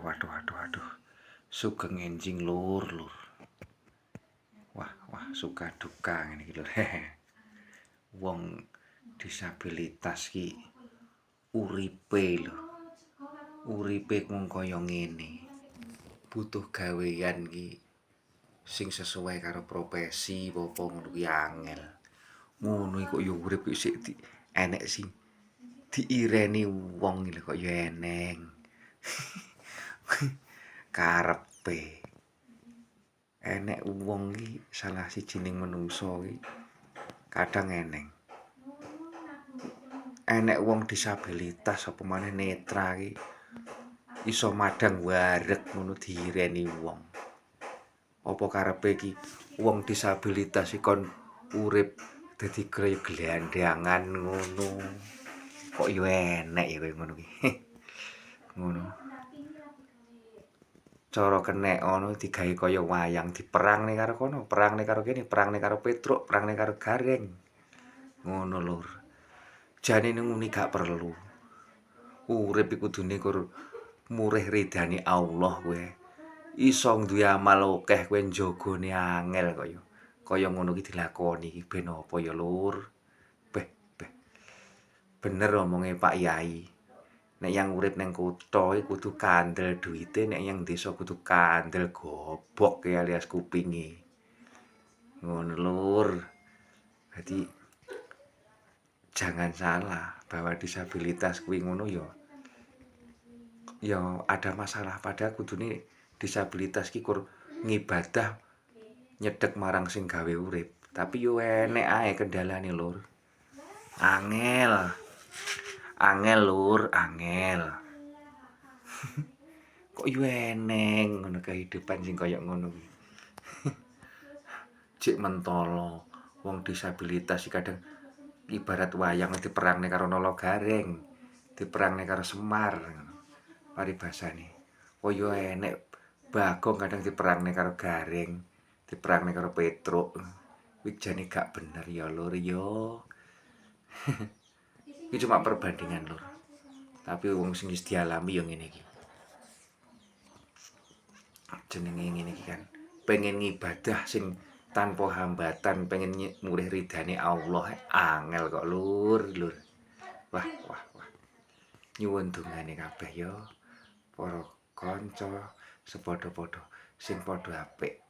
Waduh. Sugeng enjing lur. Wah, suka duka ngene iki lur. Wong disabilitas ki uripe lho. Uripe mung kaya ngene. Butuh gawean ki sing sesuai karo profesi apa ngono ki angel. Ngono iki kok ya urip sik enek sing diireni wong lho kok ya eneng. Karepe enek wong ki salah sijining manungsa ki kadang eneng. Enek wong disabilitas apa maneh netra ki iso madang wareg ngono diireni wong. Apa karepe ki wong disabilitas iki kon urip dadi glandangan ngono. Kok yo enek ya koyo ngono ki. Ngono. Cara kenek ngono digawe kaya wayang, diperangne karo kono, perangne karo kene, perangne karo Petruk, perangne karo Gareng. Ngono lur. Jane ngene gak perlu. Urip iku kudune murih ridane Allah kowe. Iso duwe amal akeh kowe njagane angel kaya ngono ki dilakoni iki ben apa ya lur? Beh. Bener omonge Pak Yai. Nek yang urip ning kutha iki kudu kandel duwite, nek yang desa kudu kandel gobok alias kupinge. Ngono lur. Jadi jangan salah bahwa disabilitas kuwi ngono ya ada masalah pada kudune disabilitas ki kur ngibadah nyedek marang sing gawe urip. Tapi yo enek ae kendalane lur. Angel lur, angel. Kok yo eneng ngono kehidupan sing kaya ngono ki. Cik mentolo wong disabilitas kadang ibarat wayang diperangne karo Nala Gareng, diperangne karo Semar. Paribasane. Oh yo enek Bagong kadang diperangne karo Gareng, diperangne karo Petruk. Kuwi jane gak bener ya lur ya. Iki cuma perbandingan lur. Tapi wong sing wis dialami ya ngene iki. Jenenge ngene iki kan. Pengen ngibadah sing tanpa hambatan, pengen murih ridane Allah angel kok lur. Wah. Nyuwun dongane kabeh ya. Para kanca sepadha-padha sing padha apik.